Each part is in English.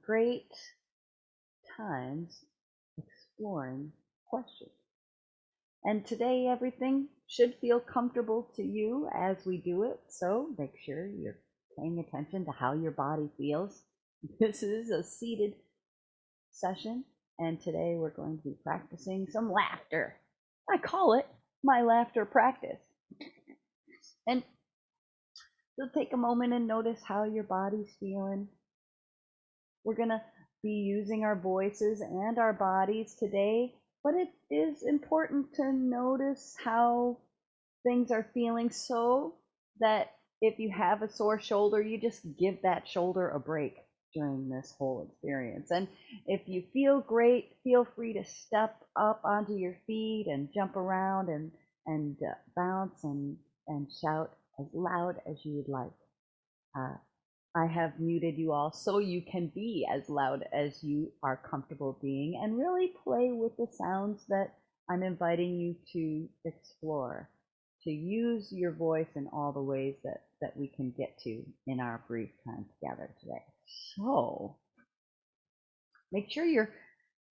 great times exploring questions. And today, everything should feel comfortable to you as we do it. So make sure you're paying attention to how your body feels. This is a seated session, and today we're going to be practicing some laughter. I call it my laughter practice. And so take a moment and notice how your body's feeling. We're going to be using our voices and our bodies today, but it is important to notice how things are feeling so that if you have a sore shoulder, you just give that shoulder a break during this whole experience. And if you feel great, feel free to step up onto your feet and jump around and bounce and shout as loud as you would like. I have muted you all so you can be as loud as you are comfortable being and really play with the sounds that I'm inviting you to explore, to use your voice in all the ways that we can get to in our brief time together today. So make sure you're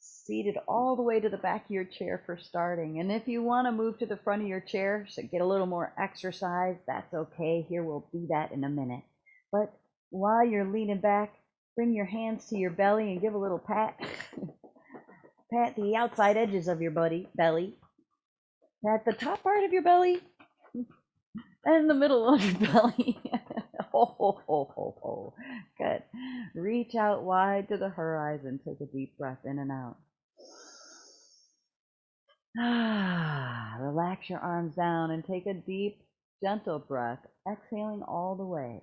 seated all the way to the back of your chair for starting. And if you want to move to the front of your chair to get a little more exercise, that's okay. Here, we'll do that in a minute. But while you're leaning back, bring your hands to your belly and give a little pat. Pat the outside edges of your belly. Pat the top part of your belly and the middle of your belly. Ho, ho, ho, ho, ho. Good. Reach out wide to the horizon. Take a deep breath in and out. Relax your arms down and take a deep, gentle breath, exhaling all the way.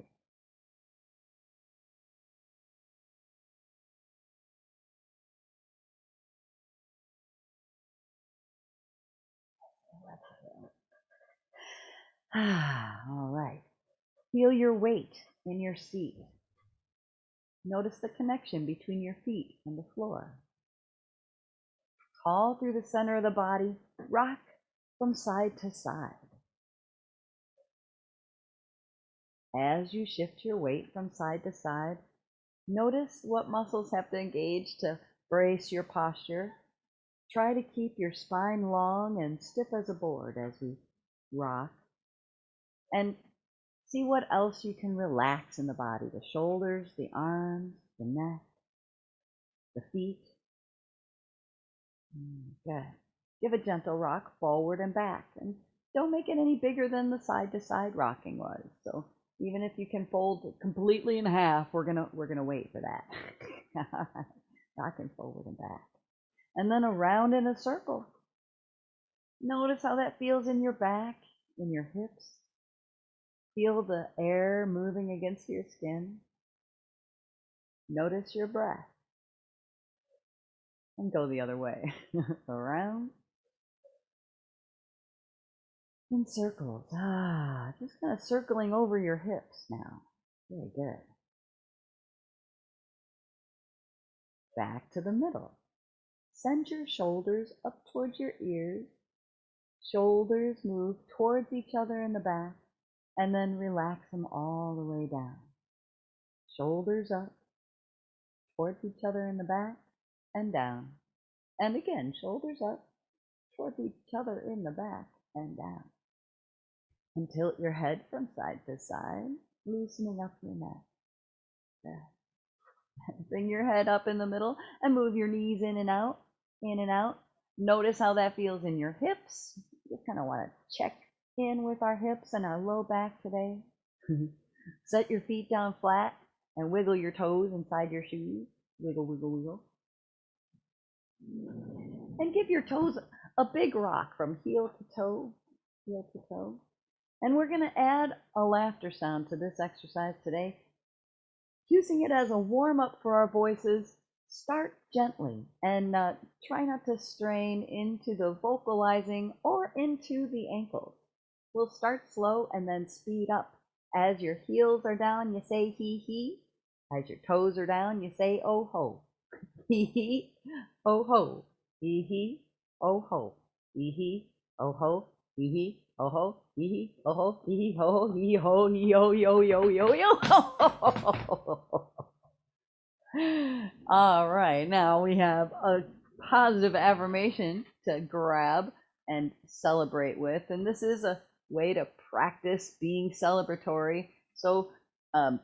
All right. Feel your weight in your seat. Notice the connection between your feet and the floor. Tall through the center of the body, rock from side to side. As you shift your weight from side to side, notice what muscles have to engage to brace your posture. Try to keep your spine long and stiff as a board as we rock. And see what else you can relax in the body, the shoulders, the arms, the neck, the feet. Good. Give a gentle rock forward and back, and don't make it any bigger than the side-to-side rocking was. So even if you can fold completely in half, we're gonna wait for that. Rocking forward and back, and then around in a circle. Notice how that feels in your back, in your hips. Feel the air moving against your skin. Notice your breath. And go the other way. Around. In circles. Just kind of circling over your hips now. Very good. Back to the middle. Send your shoulders up towards your ears. Shoulders move towards each other in the back, and then relax them all the way down. Shoulders up towards each other in the back and down. And again, shoulders up towards each other in the back and down. And tilt your head from side to side, loosening up your neck. There. Bring your head up in the middle and move your knees in and out, in and out. Notice how that feels in your hips. Just kind of want to check in with our hips and our low back today. Set your feet down flat and wiggle your toes inside your shoes. Wiggle, wiggle, wiggle. And give your toes a big rock from heel to toe, heel to toe. And we're going to add a laughter sound to this exercise today. Using it as a warm-up for our voices, start gently and try not to strain into the vocalizing or into the ankles. We'll start slow and then speed up. As your heels are down, you say hee hee. As your toes are down, you say oh ho. Hee hee, oh ho. Hee hee, oh ho. Hee hee, oh ho. Hee hee, oh ho. Hee hee, oh ho. Hee hee, ho, hee ho, hee ho, yo, yo, yo, yo. All right, now we have a positive affirmation to grab and celebrate with, and this is a way to practice being celebratory. So, um,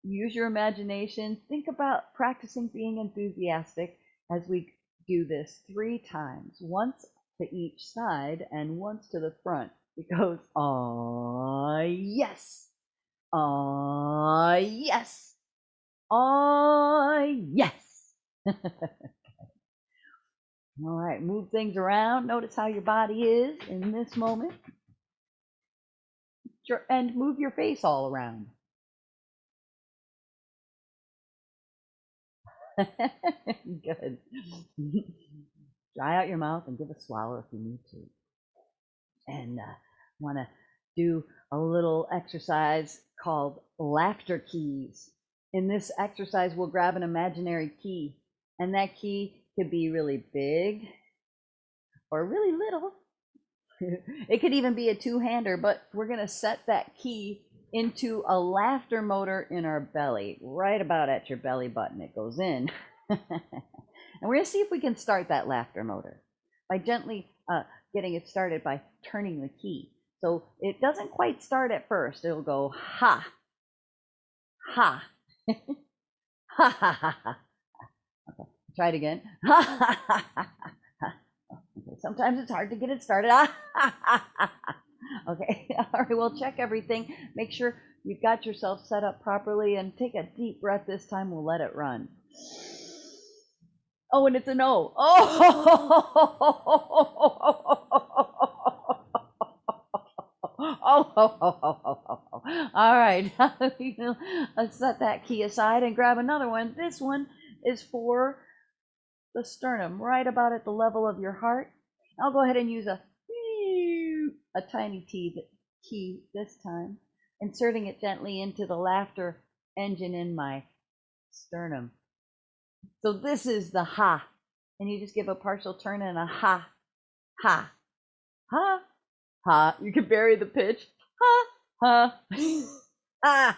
use your imagination. Think about practicing being enthusiastic as we do this 3 times, once to each side and once to the front. It goes, ah, yes, ah, yes. Oh, yes. All right, move things around. Notice how your body is in this moment. And move your face all around. Good. Dry out your mouth and give a swallow if you need to. And want to do a little exercise called laughter keys. In this exercise, we'll grab an imaginary key, and that key could be really big or really little. It could even be a two-hander, but we're going to set that key into a laughter motor in our belly, right about at your belly button. It goes in. And we're going to see if we can start that laughter motor by gently getting it started by turning the key. So it doesn't quite start at first. It'll go ha, ha, ha, ha, ha, ha. Okay, try it again. Ha, ha, ha, ha, ha. Okay, sometimes it's hard to get it started. Okay, all right, we'll check everything. Make sure you've got yourself set up properly and take a deep breath this time. We'll let it run. Oh, and it's a no. Oh, all right. Let's set that key aside and grab another one. This one is for the sternum, right about at the level of your heart. I'll go ahead and use a tiny key this time, inserting it gently into the laughter engine in my sternum. So this is the ha, and you just give a partial turn and a ha, ha, ha, ha. You can vary the pitch. Ha, ha, ha,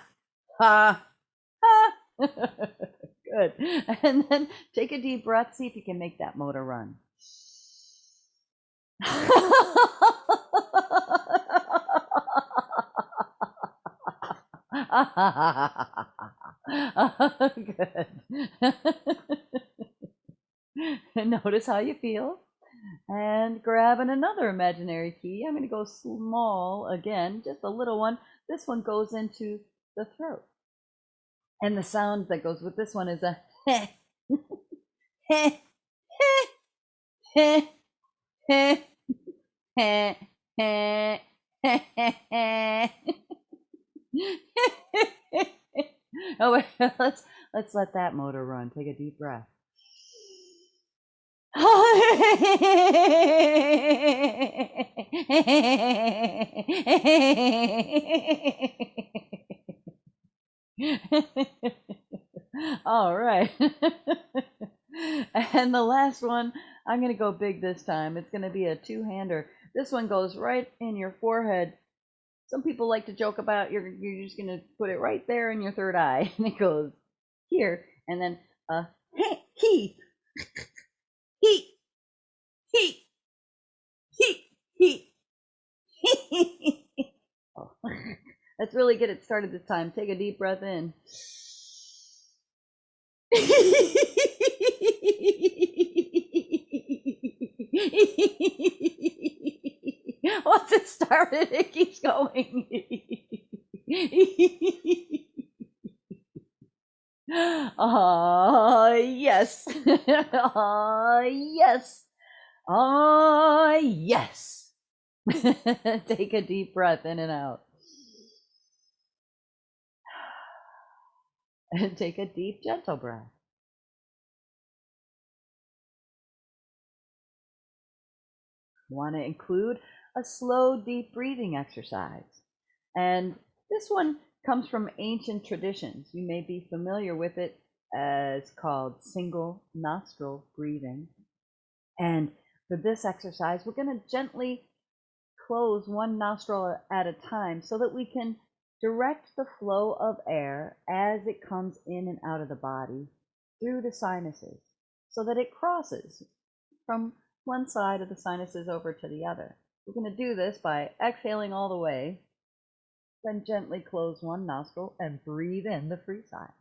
ha, ha. Good. And then take a deep breath. See if you can make that motor run. Good. Notice how you feel. And grabbing another imaginary key. I'm going to go small again, just a little one. This one goes into the throat. And the sound that goes with this one is a heh, heh, heh, heh, heh, heh, heh, heh. Oh wait, let's let that motor run. Take a deep breath. All right. And the last one, I'm going to go big this time. It's going to be a two-hander. This one goes right in your forehead. Some people like to joke about you're just going to put it right there in your third eye. And it goes here. And then he, he, he, he. Oh. Let's really get it started this time. Take a deep breath in. Once it started, it keeps going. Oh, yes. Oh, yes. Oh, yes. Take a deep breath in and out. And take a deep, gentle breath. You want to include a slow, deep breathing exercise. And this one comes from ancient traditions. You may be familiar with it as called single nostril breathing. And for this exercise, we're going to gently close one nostril at a time so that we can direct the flow of air as it comes in and out of the body through the sinuses so that it crosses from one side of the sinuses over to the other. We're going to do this by exhaling all the way, then gently close one nostril and breathe in the free side.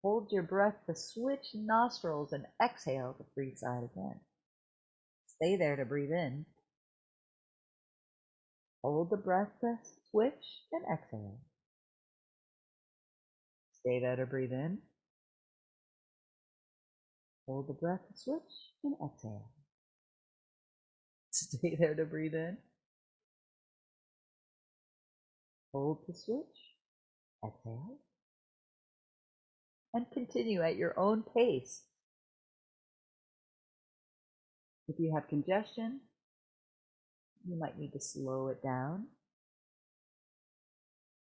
Hold your breath to switch nostrils and exhale the free side again. Stay there to breathe in. Hold the breath to switch and exhale. Stay there to breathe in. Hold the breath to switch and exhale. Stay there to breathe in. Hold to switch. Exhale. And continue at your own pace. If you have congestion, you might need to slow it down.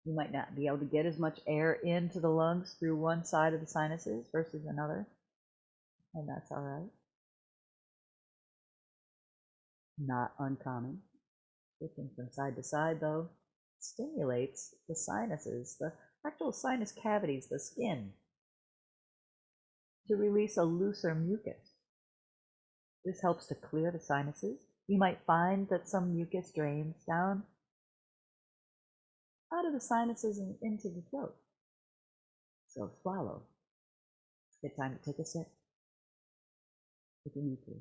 You might not be able to get as much air into the lungs through one side of the sinuses versus another, and that's all right. Not uncommon. Switching from side to side, though, stimulates the sinuses, the actual sinus cavities, the skin, to release a looser mucus. This helps to clear the sinuses. You might find that some mucus drains down out of the sinuses and into the throat. So swallow. It's a good time to take a sip if you need to.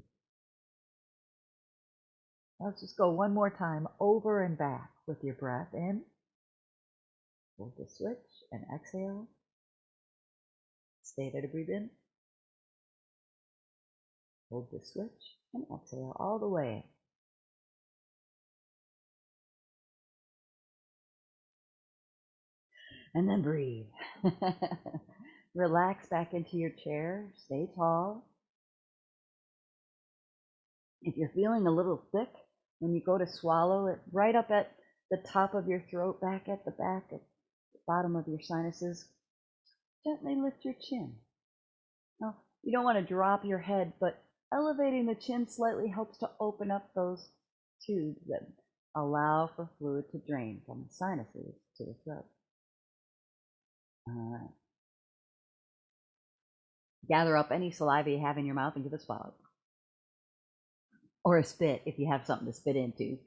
Let's just go one more time over and back with your breath in. Hold the switch and exhale. Stay there to breathe in. Hold the switch and exhale all the way. And then breathe. Relax back into your chair. Stay tall. If you're feeling a little thick, when you go to swallow it, right up at the top of your throat, back at the bottom of your sinuses, gently lift your chin. Now, you don't want to drop your head, but elevating the chin slightly helps to open up those tubes that allow for fluid to drain from the sinuses to the throat. All right. Gather up any saliva you have in your mouth and give a swallow. Or a spit if you have something to spit into.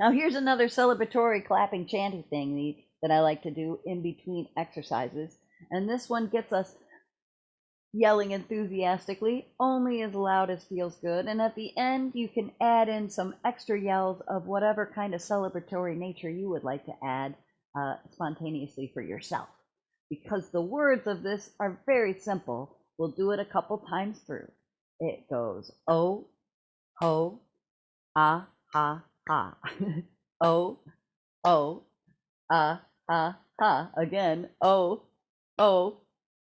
Now here's another celebratory clapping chanting thing that I like to do in between exercises. And this one gets us yelling enthusiastically, only as loud as feels good. And at the end, you can add in some extra yells of whatever kind of celebratory nature you would like to add spontaneously for yourself. Because the words of this are very simple, we'll do it a couple times through. It goes, oh, ho, ah, ha, ha. Oh, oh, ah, ha, ha. Again, oh, oh,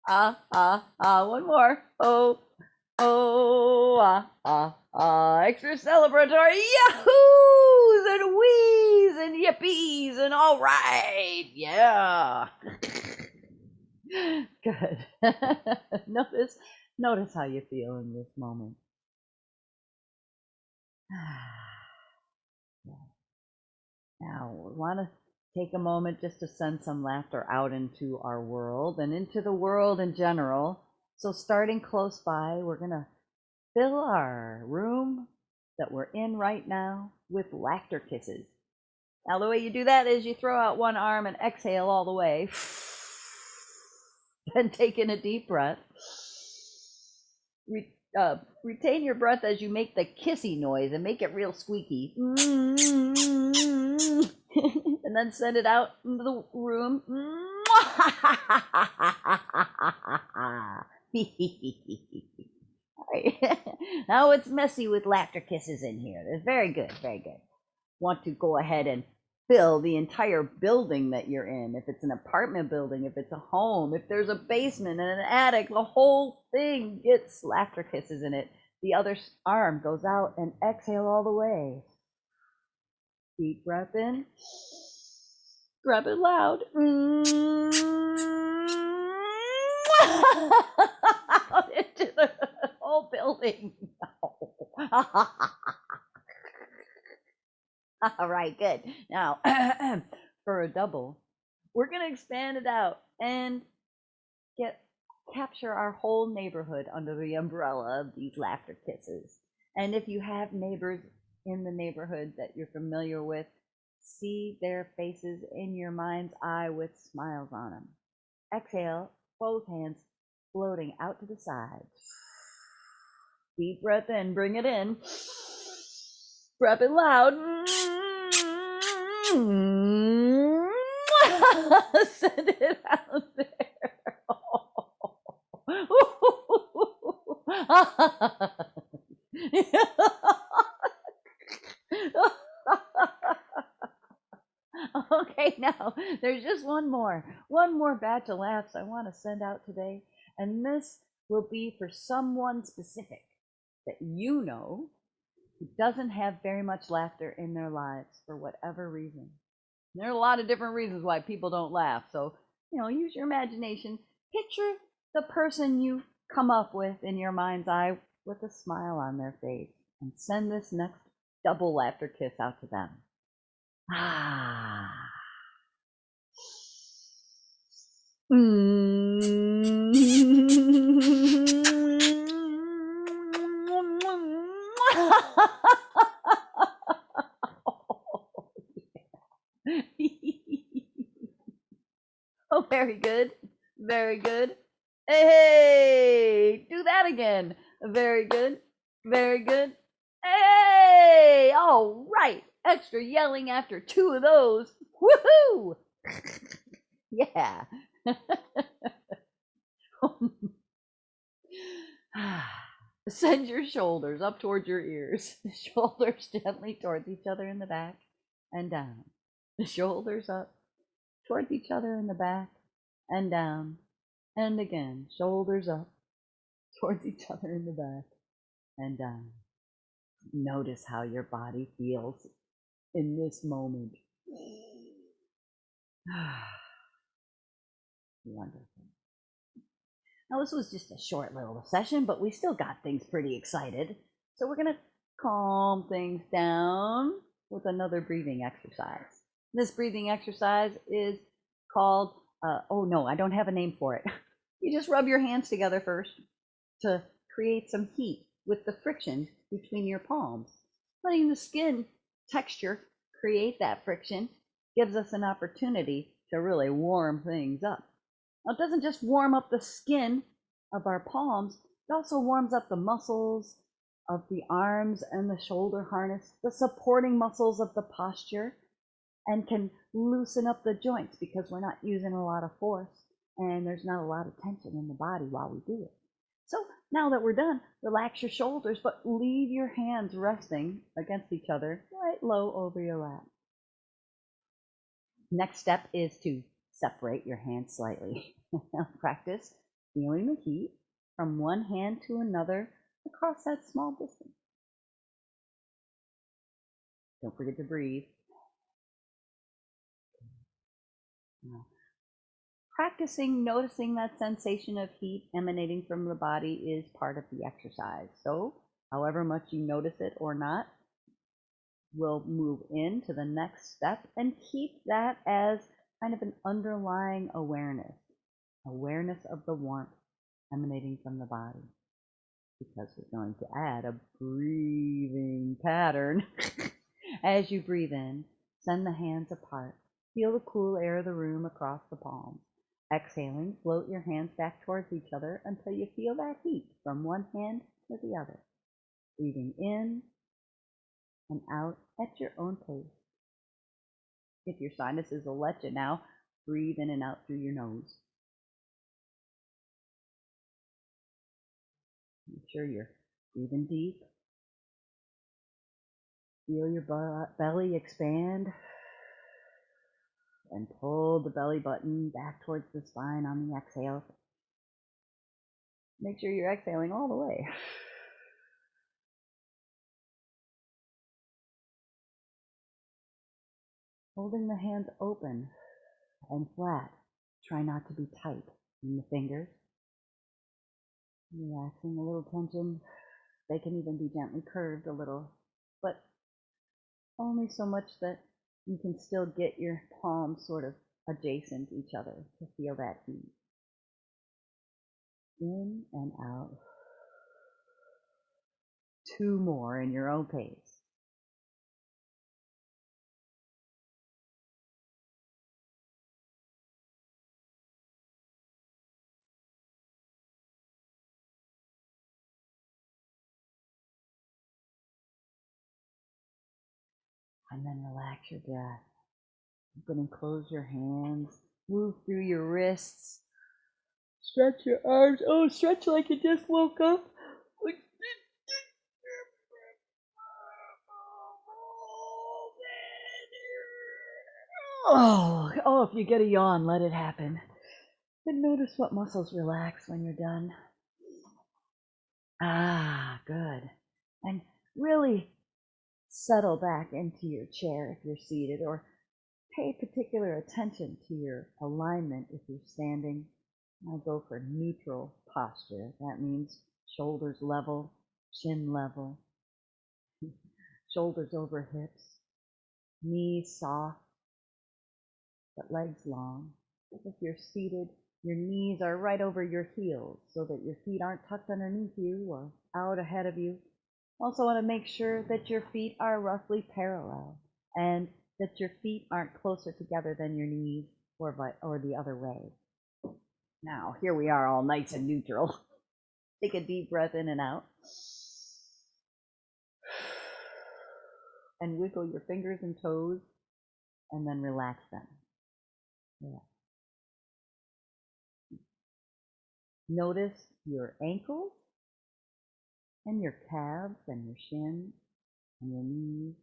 ah, ah, ah. One more. Oh, oh, ah, ah, ah. Extra celebratory yahoos and wheeze and yippies and all right. Yeah. Good. Notice how you feel in this moment. Now, we want to take a moment just to send some laughter out into our world and into the world in general. So starting close by, we're going to fill our room that we're in right now with laughter kisses. Now, the way you do that is you throw out one arm and exhale all the way. Then take in a deep breath. Retain your breath as you make the kissy noise and make it real squeaky. And then send it out into the room. Now it's messy with laughter kisses in here. That's very good, very good. Want to go ahead and fill the entire building that you're in. If it's an apartment building, if it's a home, if there's a basement and an attic, the whole thing gets laughter kisses in it. The other arm goes out and exhale all the way. Deep breath in. Grab it loud. Out into the whole building. All right, good. Now, for a double, we're going to expand it out and get capture our whole neighborhood under the umbrella of these laughter kisses. And if you have neighbors in the neighborhood that you're familiar with, see their faces in your mind's eye with smiles on them. Exhale, both hands floating out to the side. Deep breath in, bring it in. Breath it loud. Send it out there. Okay, now there's just one more batch of laughs I want to send out today, and this will be for someone specific that you know who doesn't have very much laughter in their lives for whatever reason. There are a lot of different reasons why people don't laugh, so use your imagination. Picture the person you come up with in your mind's eye with a smile on their face, and send this next double laughter kiss out to them. Ah. Oh, very good. Very good. Hey, do that again. Very good. Very good. Hey, all right. Extra yelling after 2 of those. Woohoo! Yeah. Send your shoulders up towards your ears. The shoulders gently towards each other in the back and down. The shoulders up towards each other in the back and down. And again, shoulders up towards each other in the back and down. Notice how your body feels in this moment. Wonderful. Now, this was just a short little session, but we still got things pretty excited. So we're going to calm things down with another breathing exercise. This breathing exercise is called, oh no, I don't have a name for it. You just rub your hands together first to create some heat with the friction between your palms. Letting the skin texture create that friction gives us an opportunity to really warm things up. Now, it doesn't just warm up the skin of our palms, it also warms up the muscles of the arms and the shoulder harness, the supporting muscles of the posture, and can loosen up the joints because we're not using a lot of force and there's not a lot of tension in the body while we do it. So now that we're done, relax your shoulders, but leave your hands resting against each other right low over your lap. Next step is to separate your hands slightly. Practice feeling the heat from one hand to another across that small distance. Don't forget to breathe. Now, practicing noticing that sensation of heat emanating from the body is part of the exercise. So, however much you notice it or not, we'll move into the next step and keep that as kind of an underlying awareness of the warmth emanating from the body. Because we're going to add a breathing pattern. As you breathe in, send the hands apart. Feel the cool air of the room across the palms. Exhaling, float your hands back towards each other until you feel that heat from one hand to the other. Breathing in and out at your own pace. If your sinuses will let you now, breathe in and out through your nose. Make sure you're breathing deep. Feel your belly expand and pull the belly button back towards the spine on the exhale. Make sure you're exhaling all the way. Holding the hands open and flat. Try not to be tight in the fingers. Relaxing a little tension. They can even be gently curved a little, but only so much that you can still get your palms sort of adjacent to each other to feel that heat. In and out. 2 more in your own pace. And then relax your breath. Open and close your hands. Move through your wrists. Stretch your arms. Oh, stretch like you just woke up. Oh, if you get a yawn, let it happen. And notice what muscles relax when you're done. Ah, good. And really settle back into your chair if you're seated, or pay particular attention to your alignment if you're standing. I go for neutral posture. That means shoulders level, chin level, shoulders over hips, knees soft, but legs long. If you're seated, your knees are right over your heels so that your feet aren't tucked underneath you or out ahead of you. Also want to make sure that your feet are roughly parallel and that your feet aren't closer together than your knees or the other way. Now, here we are all nice and neutral. Take a deep breath in and out. And wiggle your fingers and toes and then relax them. Yeah. Notice your ankles and your calves and your shins and your knees.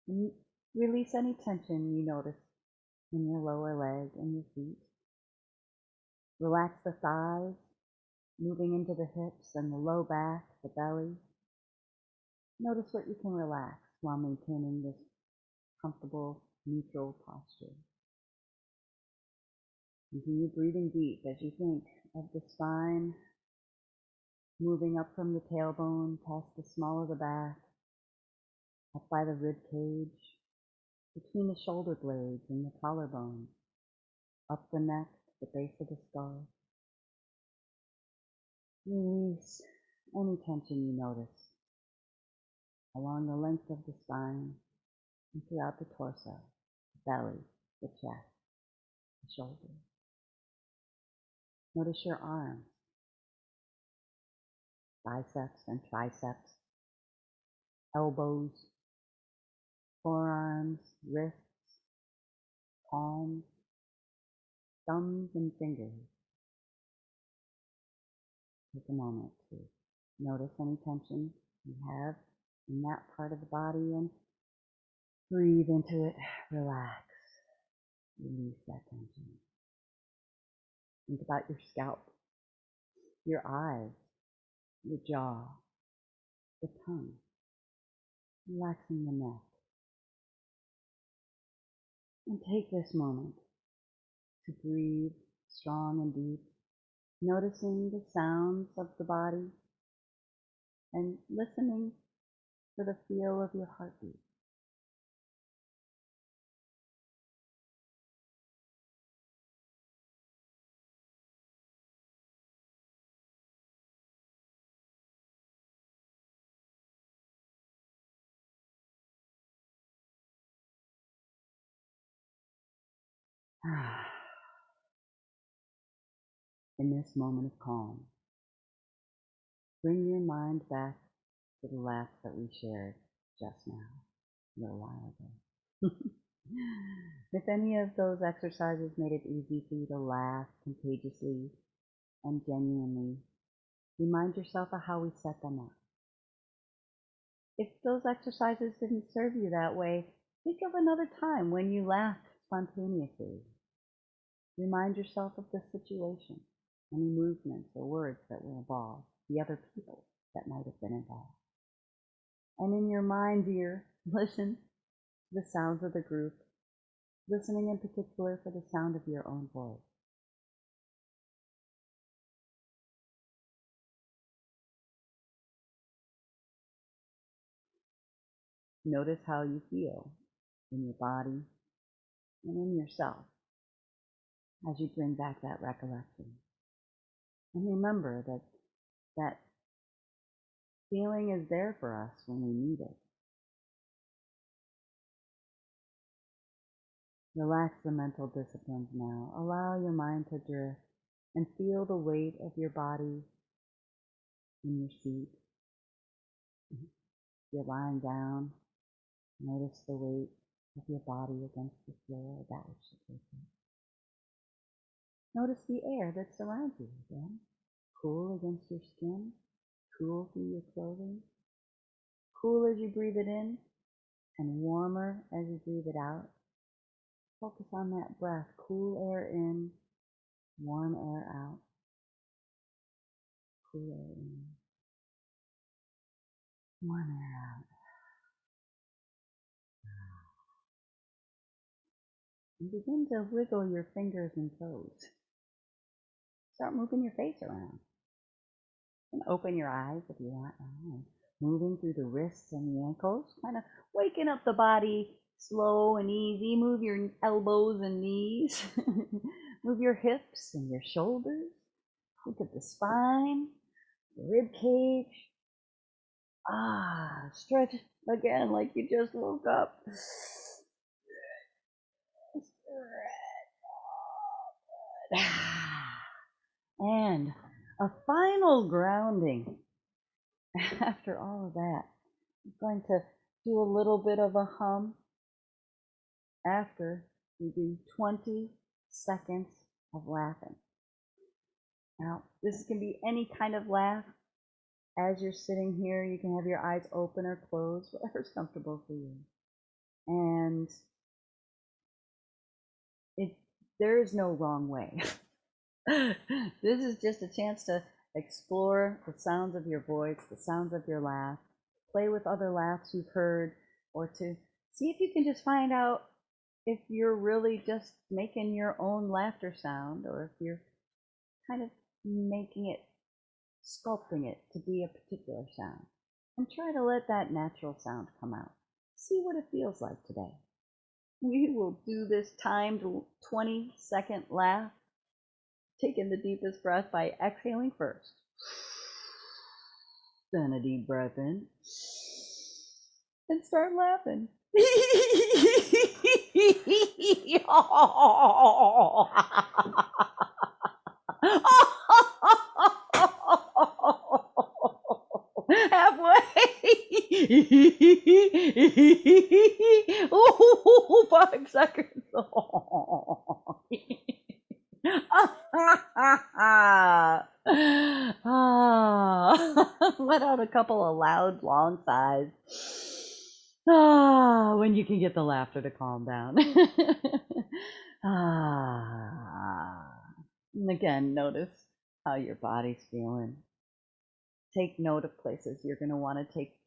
And release any tension you notice in your lower leg and your feet. Relax the thighs, moving into the hips and the low back, the belly. Notice what you can relax while maintaining this comfortable, neutral posture. Continue breathing deep as you think of the spine, moving up from the tailbone, past the small of the back, up by the rib cage, between the shoulder blades and the collarbone, up the neck to the base of the skull. Release any tension you notice along the length of the spine and throughout the torso, the belly, the chest, the shoulders. Notice your arms, biceps and triceps, elbows, forearms, wrists, palms, thumbs, and fingers. Take a moment to notice any tension you have in that part of the body and breathe into it. Relax. Release that tension. Think about your scalp, your eyes, your jaw, the tongue, relaxing the neck. And take this moment to breathe strong and deep, noticing the sounds of the body and listening for the feel of your heartbeat. In this moment of calm, bring your mind back to the laugh that we shared just now, a little while ago. If any of those exercises made it easy for you to laugh contagiously and genuinely, remind yourself of how we set them up. If those exercises didn't serve you that way, think of another time when you laughed spontaneously. Remind yourself of the situation, any movements or words that were involved, the other people that might have been involved. And in your mind's ear, listen to the sounds of the group, listening in particular for the sound of your own voice. Notice how you feel in your body, and in yourself as you bring back that recollection. And remember that that feeling is there for us when we need it. Relax the mental disciplines now. Allow your mind to drift and feel the weight of your body in your seat. If you're lying down, notice the weight of your body against the floor, that which supports it. Notice the air that surrounds you again. Cool against your skin, cool through your clothing. Cool as you breathe it in, and warmer as you breathe it out. Focus on that breath. Cool air in, warm air out. Cool air in, warm air out. And begin to wiggle your fingers and toes. Start moving your face around. And open your eyes if you want. Moving through the wrists and the ankles. Kind of waking up the body slow and easy. Move your elbows and knees. Move your hips and your shoulders. Look at the spine, the rib cage. Stretch again like you just woke up. And a final grounding. After all of that, I'm going to do a little bit of a hum after we do 20 seconds of laughing. Now, this can be any kind of laugh. As you're sitting here, you can have your eyes open or closed, whatever's comfortable for you. And there is no wrong way. This is just a chance to explore the sounds of your voice, the sounds of your laugh, play with other laughs you've heard, or to see if you can just find out if you're really just making your own laughter sound, or if you're kind of making it, sculpting it to be a particular sound. And try to let that natural sound come out. See what it feels like today. We will do this timed 20-second laugh, taking the deepest breath by exhaling first. Then a deep breath in. And start laughing. Halfway. Oh, 5 seconds. Let out a couple of loud, long sighs. When you can get the laughter to calm down. And again, notice how your body's feeling. Take note of places you're going to want to take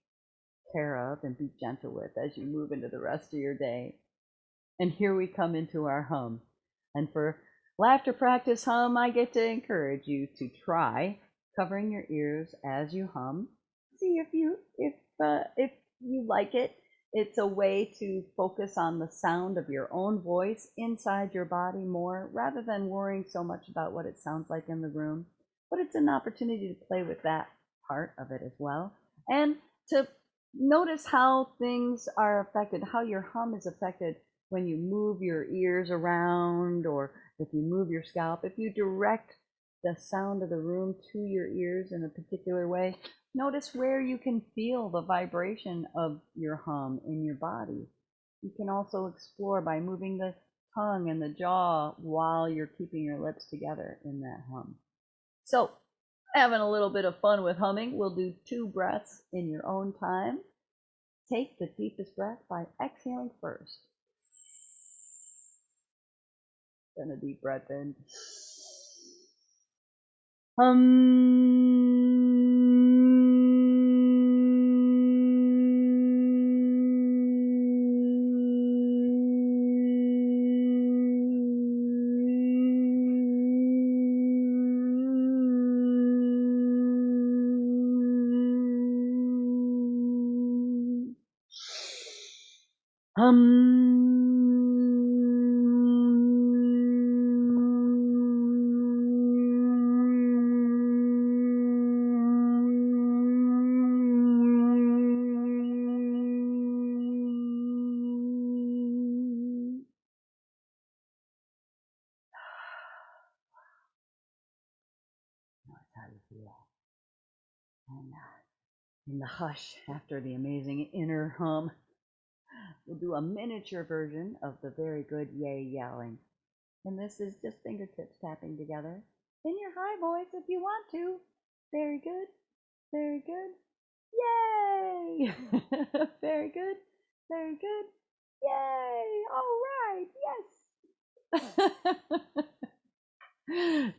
care of and be gentle with as you move into the rest of your day. And here we come into our hum. And for laughter practice hum, I get to encourage you to try covering your ears as you hum. See if you like it. It's a way to focus on the sound of your own voice inside your body more, rather than worrying so much about what it sounds like in the room. But it's an opportunity to play with that part of it as well, and to notice how things are affected, how your hum is affected when you move your ears around, or if you move your scalp, if you direct the sound of the room to your ears in a particular way. Notice where you can feel the vibration of your hum in your body. You can also explore by moving the tongue and the jaw while you're keeping your lips together in that hum. So, having a little bit of fun with humming, we'll do 2 breaths in your own time. Take the deepest breath by exhaling first. Then a deep breath in. how you feel. And in the hush, after the amazing inner hum, we'll do a miniature version of the very good yay yelling. And this is just fingertips tapping together in your high voice if you want to. Very good. Very good. Yay! Very good. Very good. Yay! All right. Yes.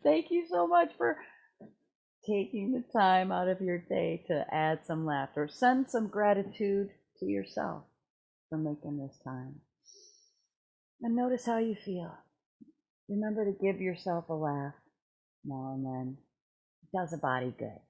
Thank you so much for taking the time out of your day to add some laughter. Send some gratitude to yourself for making this time. And notice how you feel. Remember to give yourself a laugh now and then. It does a body good.